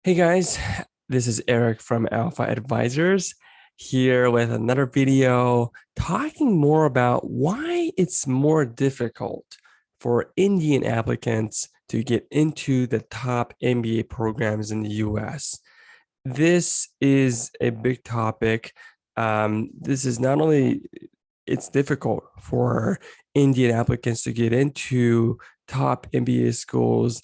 Hey guys, this is Eric from Alpha Advisors here with another video talking more about why it's more difficult for Indian applicants to get into the top MBA programs in the US. This is a big topic. This is not only it's difficult for Indian applicants to get into top MBA schools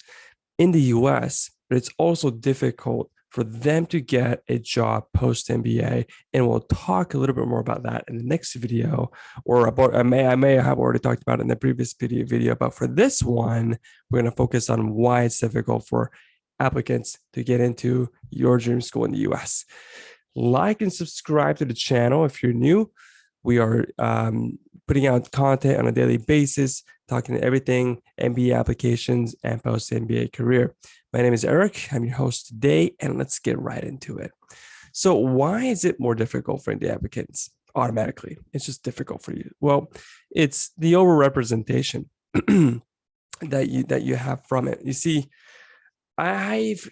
in the US, but it's also difficult for them to get a job post MBA. And we'll talk a little bit more about that in the next video, or about I may have already talked about it in the previous video. But for this one, we're going to focus on why it's difficult for applicants to get into your dream school in the US. Like and subscribe to the channel if you're new. We are putting out content on a daily basis, talking to everything MBA applications and post MBA career. My name is Eric. I'm your host today, and let's get right into it. So, why is it more difficult for MBA applicants? Automatically, it's just difficult for you. Well, it's the overrepresentation that you have from it. You see, I've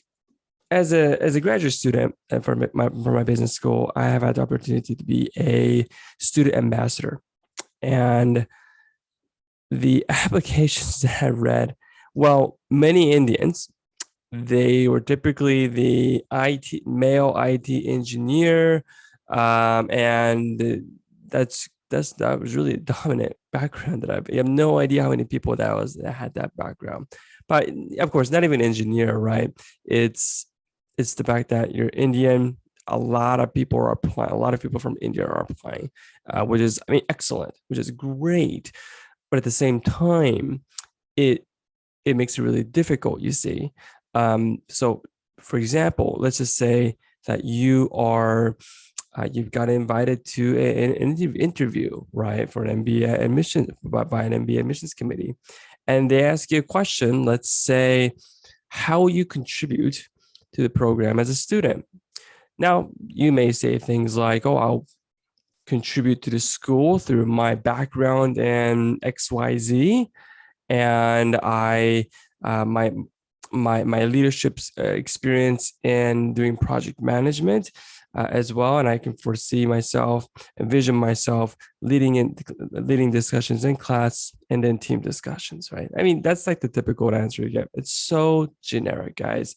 as a graduate student and for my business school, I have had the opportunity to be a student ambassador. And the applications that I read, well, many Indians, they were typically the male IT engineer, and that was really a dominant background that I have no idea how many people that had that background. But of course, not even engineer, right? It's the fact that you're Indian. A lot of people are applying. A lot of people from India are applying, which is, excellent, which is great. But at the same time, it makes it really difficult. You see, so for example, let's just say that you've got invited to an interview, right, for an MBA admission by an MBA admissions committee, and they ask you a question. Let's say, how you contribute to the program as a student. Now, you may say things like, oh, I'll contribute to the school through my background in XYZ, and my leadership experience in doing project management as well, and I can foresee myself, envision myself leading discussions in class and then team discussions, right? That's like the typical answer you get. It's so generic, guys.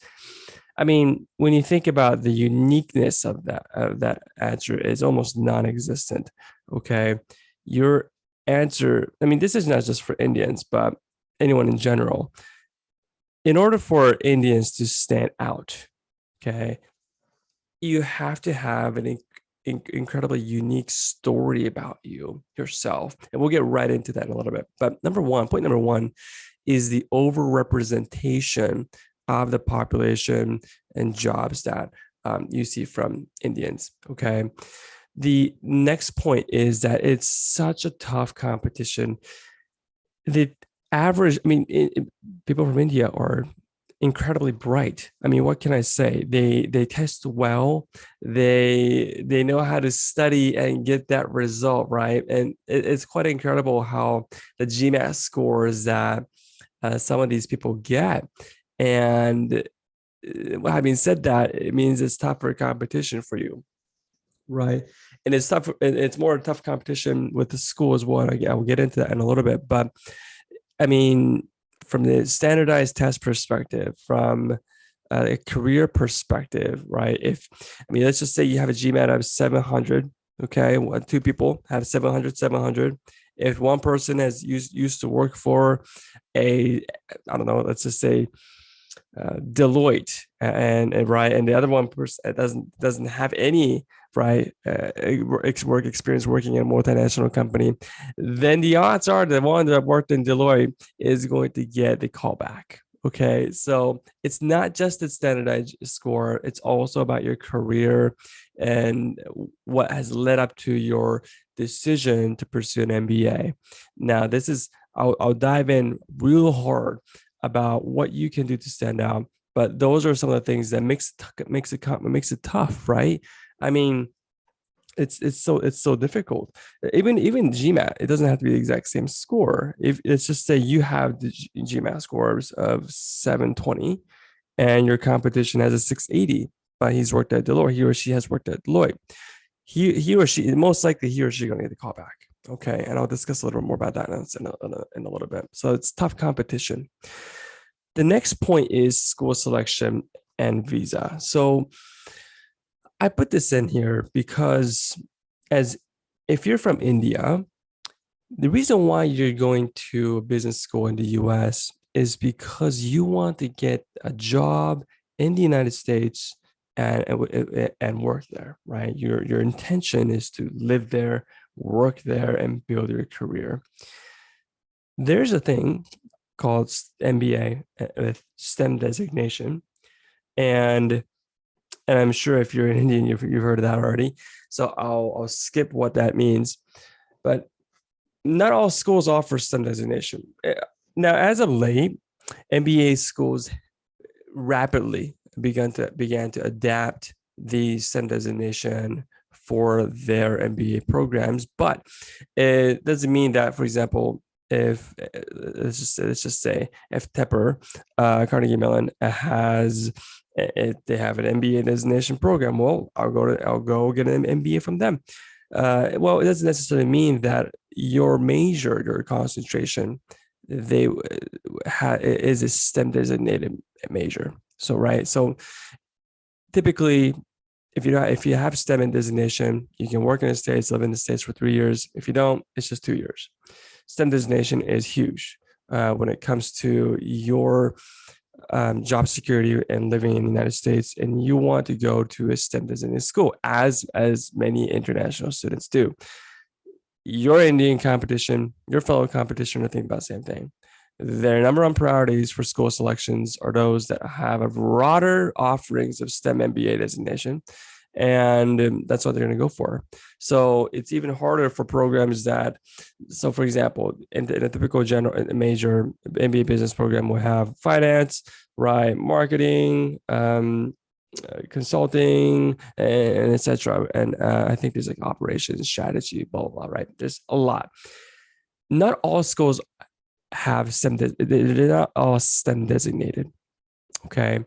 When you think about the uniqueness of that answer, is almost non-existent. Okay, your answer. This is not just for Indians, but anyone in general. In order for Indians to stand out, okay, you have to have an incredibly unique story about yourself, and we'll get right into that in a little bit. But point number one, is the overrepresentation of the population and jobs that you see from Indians. Okay. The next point is that it's such a tough competition. The average, people from India are incredibly bright. What can I say? They test well. They know how to study and get that result, right? And it's quite incredible how the GMAT scores that some of these people get. And having said that, it means it's tougher competition for you, right? And it's tough. It's more tough competition with the school as well. I will get into that in a little bit. But from the standardized test perspective, from a career perspective, right? Let's just say you have a GMAT of 700. Okay, two people have 700. If one person has used to work for let's just say Deloitte, and the other one person doesn't have any work experience working in a multinational company, then the odds are the one that worked in Deloitte is going to get the callback. Okay, so it's not just the standardized score, it's also about your career and what has led up to your decision to pursue an MBA. Now, I'll dive in real hard about what you can do to stand out, but those are some of the things that makes it tough, right? It's so difficult. Even GMAT, it doesn't have to be the exact same score. If it's just say you have the GMAT scores of 720, and your competition has a 680, but he's worked at Deloitte, he or she has worked at Deloitte, he or she, most likely he or she going to get the call back. Okay, and I'll discuss a little more about that in a little bit. So it's tough competition. The next point is school selection and visa. So I put this in here because as if you're from India, the reason why you're going to a business school in the US is because you want to get a job in the United States and work there, right? Your intention is to live there, work there, and build your career. There's a thing called MBA with STEM designation, and I'm sure if you're an Indian, you've heard of that already. So I'll skip what that means, but not all schools offer STEM designation. Now, as of late, MBA schools rapidly began to adapt the STEM designation for their MBA programs, but it doesn't mean that, for example, if let's just say if Tepper, Carnegie Mellon has if they have an MBA designation program, well, I'll go get an MBA from them. Well, it doesn't necessarily mean that your major, your concentration, is a STEM designated major. So right, so typically, if you have STEM designation, you can work in the States, live in the States for 3 years. If you don't, it's just 2 years. STEM designation is huge when it comes to your job security and living in the United States, and you want to go to a STEM designated school, as many international students do. Your Indian competition, your fellow competition are thinking about the same thing. Their number one priorities for school selections are those that have a broader offerings of STEM MBA designation, and that's what they're going to go for. So it's even harder for programs that, so for example, in a typical general major MBA business program, will have finance, right, marketing, consulting, and etc. And I think there's like operations, strategy, blah, blah, blah, right? There's a lot. Not all schools have STEM, they're not all STEM designated. Okay.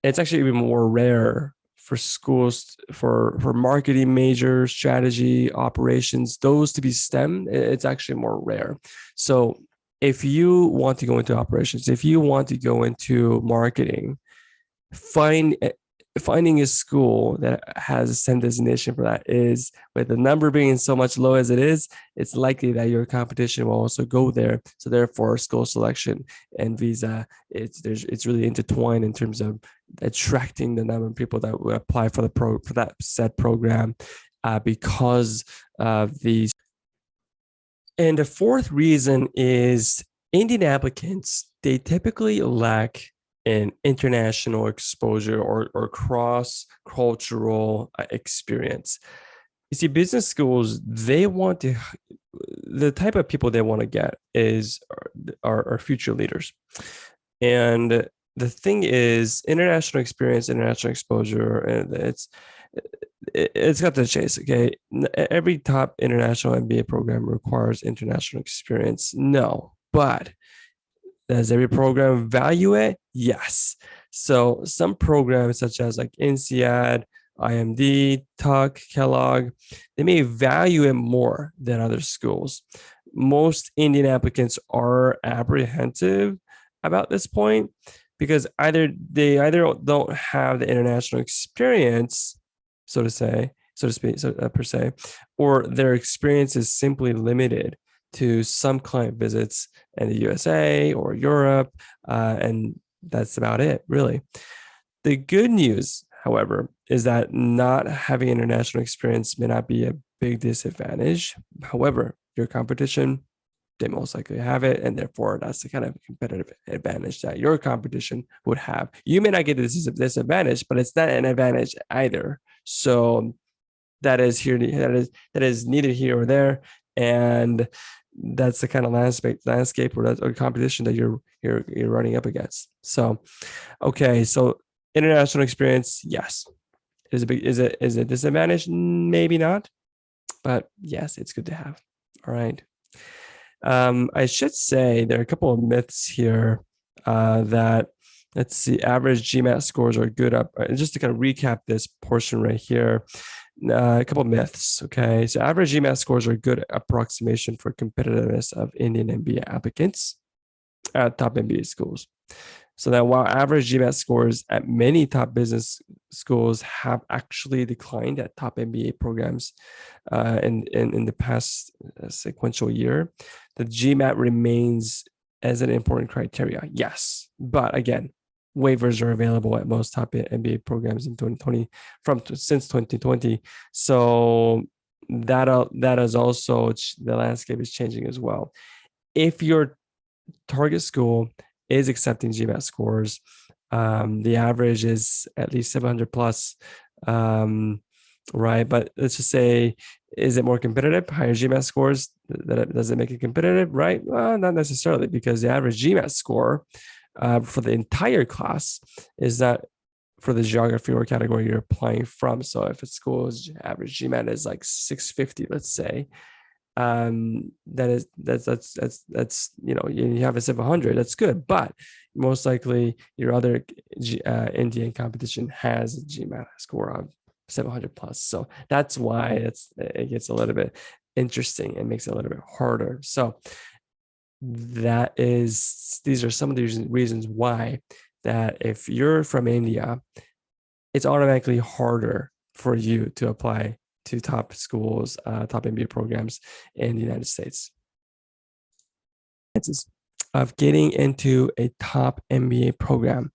It's actually even more rare for schools for marketing major, strategy, operations, those to be STEM. It's actually more rare. So if you want to go into operations, if you want to go into marketing, finding a school that has a STEM designation for that is, with the number being so much low as it is, it's likely that your competition will also go there. So therefore, school selection and visa, it's really intertwined in terms of attracting the number of people that will apply for that said program because of these. And the fourth reason is Indian applicants, they typically lack an international exposure or cross-cultural experience. You see, business schools, the type of people they want to get are future leaders. And the thing is, international experience, international exposure, and it's got to chase. Okay, every top international MBA program requires international experience. No, but does every program value it? Yes. So some programs such as like INSEAD, IMD, Tuck, Kellogg, they may value it more than other schools. Most Indian applicants are apprehensive about this point because they don't have the international experience, so to speak, per se, or their experience is simply limited to some client visits in the USA or Europe, and that's about it, really. The good news, however, is that not having international experience may not be a big disadvantage. However, your competition, they most likely have it, and therefore that's the kind of competitive advantage that your competition would have. You may not get this disadvantage, but it's not an advantage either. So that is neither here or there, and that's the kind of landscape or competition that you're running up against. So, okay, so international experience, yes, is a disadvantage? Maybe not, but yes, it's good to have. All right. I should say there are a couple of myths here that let's see, average GMAT scores are good up. Just to kind of recap this portion right here, a couple of myths. Okay, so average GMAT scores are a good approximation for competitiveness of Indian MBA applicants at top MBA schools. So that while average GMAT scores at many top business schools have actually declined at top MBA programs in the past sequential year, the GMAT remains as an important criteria. Yes, but again, waivers are available at most top MBA programs in 2020 since 2020. So that is also, the landscape is changing as well. If your target school is accepting GMAT scores, the average is at least 700 plus, right? But let's just say, is it more competitive? Higher GMAT scores, does it make it competitive, right? Well, not necessarily, because the average GMAT score for the entire class is not for the geography or category you're applying from. So if a school's average GMAT is like 650, let's say, that's you know, you have a 700, that's good, but most likely your other Indian competition has a GMAT score of 700 plus. So that's why it gets a little bit interesting and makes it a little bit harder. So these are some of the reasons why that if you're from India, it's automatically harder for you to apply to top schools, top MBA programs in the United States. Of getting into a top MBA program.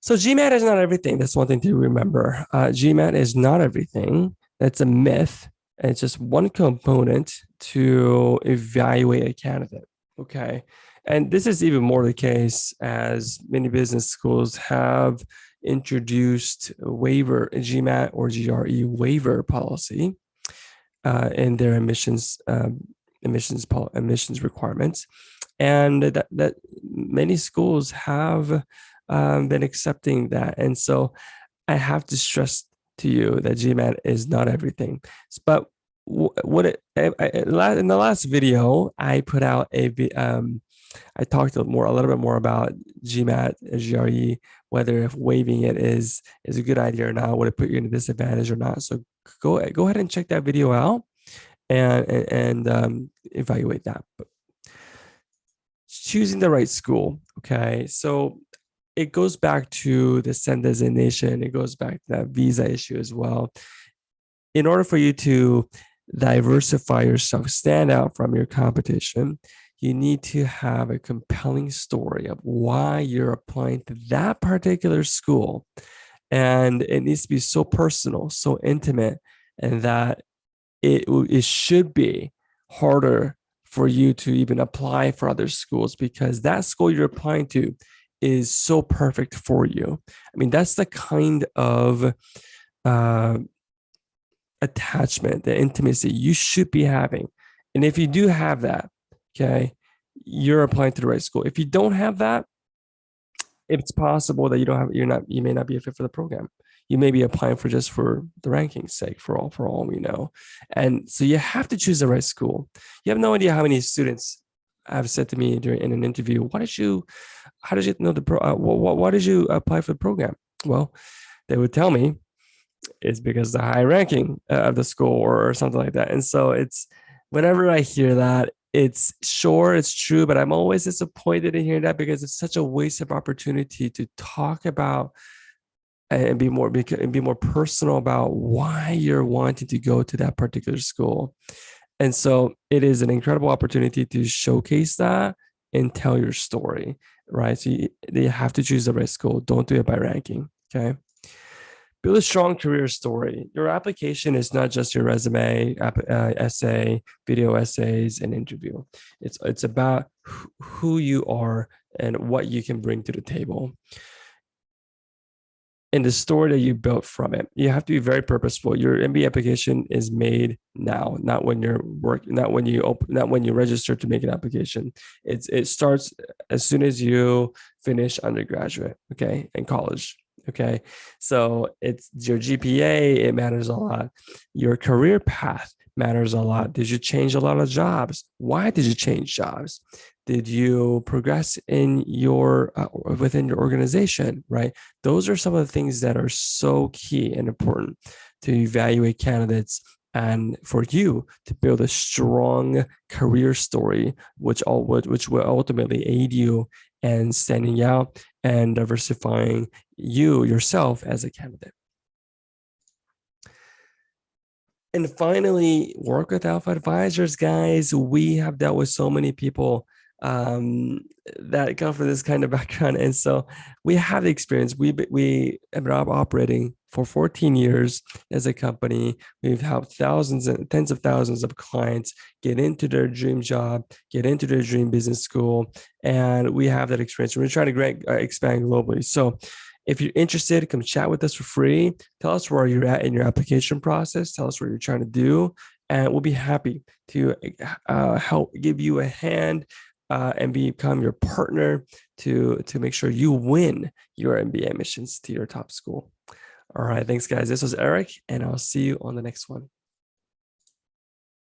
So GMAT is not everything. That's one thing to remember. GMAT is not everything. That's a myth. It's just one component to evaluate a candidate. Okay. And this is even more the case as many business schools have introduced a waiver, GMAT or GRE waiver policy in their emissions requirements, and that many schools have been accepting that. And so I have to stress to you that GMAT is not everything. But in the last video, I put out I talked a little bit more about GMAT and GRE, whether if waiving it is a good idea or not, would it put you in a disadvantage or not. So go ahead and check that video out and evaluate that. But choosing the right school. Okay, so it goes back to the SEND designation. It goes back to that visa issue as well. In order for you to diversify yourself, stand out from your competition, you need to have a compelling story of why you're applying to that particular school. And it needs to be so personal, so intimate, and that it should be harder for you to even apply for other schools, because that school you're applying to is so perfect for you. I mean, that's the kind of attachment, the intimacy you should be having. And if you do have that, okay, you're applying to the right school. If you don't have that, it's possible that you may not be a fit for the program. You may be applying for just for the ranking's sake, for all we know. And so you have to choose the right school. You have no idea how many students have said to me in an interview, how did you know why did you apply for the program? Well, they would tell me it's because the high ranking of the school or something like that. And so it's, whenever I hear that, it's true, but I'm always disappointed in hearing that, because it's such a waste of opportunity to talk about and be more personal about why you're wanting to go to that particular school. And so it is an incredible opportunity to showcase that and tell your story, right? So you have to choose the right school. Don't do it by ranking, okay? Build a strong career story. Your application is not just your resume, essay, video essays, and interview. It's about who you are and what you can bring to the table, and the story that you built from it. You have to be very purposeful. Your MBA application is made now, not when not when you register to make an application. It starts as soon as you finish undergraduate, okay, in college. Okay. So it's your GPA, it matters a lot. Your career path matters a lot. Did you change a lot of jobs? Why did you change jobs? Did you progress in your within your organization, right? Those are some of the things that are so key and important to evaluate candidates and for you to build a strong career story, which will ultimately aid you in standing out and diversifying you yourself as a candidate. And finally, work with alpha advisors, guys. We have dealt with so many people that come from this kind of background, and so we have the experience. We have been operating for 14 years as a company. We've helped thousands and tens of thousands of clients get into their dream job, get into their dream business school, and we have that experience. We're trying to expand globally. So if you're interested, come chat with us for free. Tell us where you're at in your application process. Tell us what you're trying to do, and we'll be happy to help give you a hand and become your partner to make sure you win your MBA admissions to your top school. All right, thanks, guys. This was Eric, and I'll see you on the next one.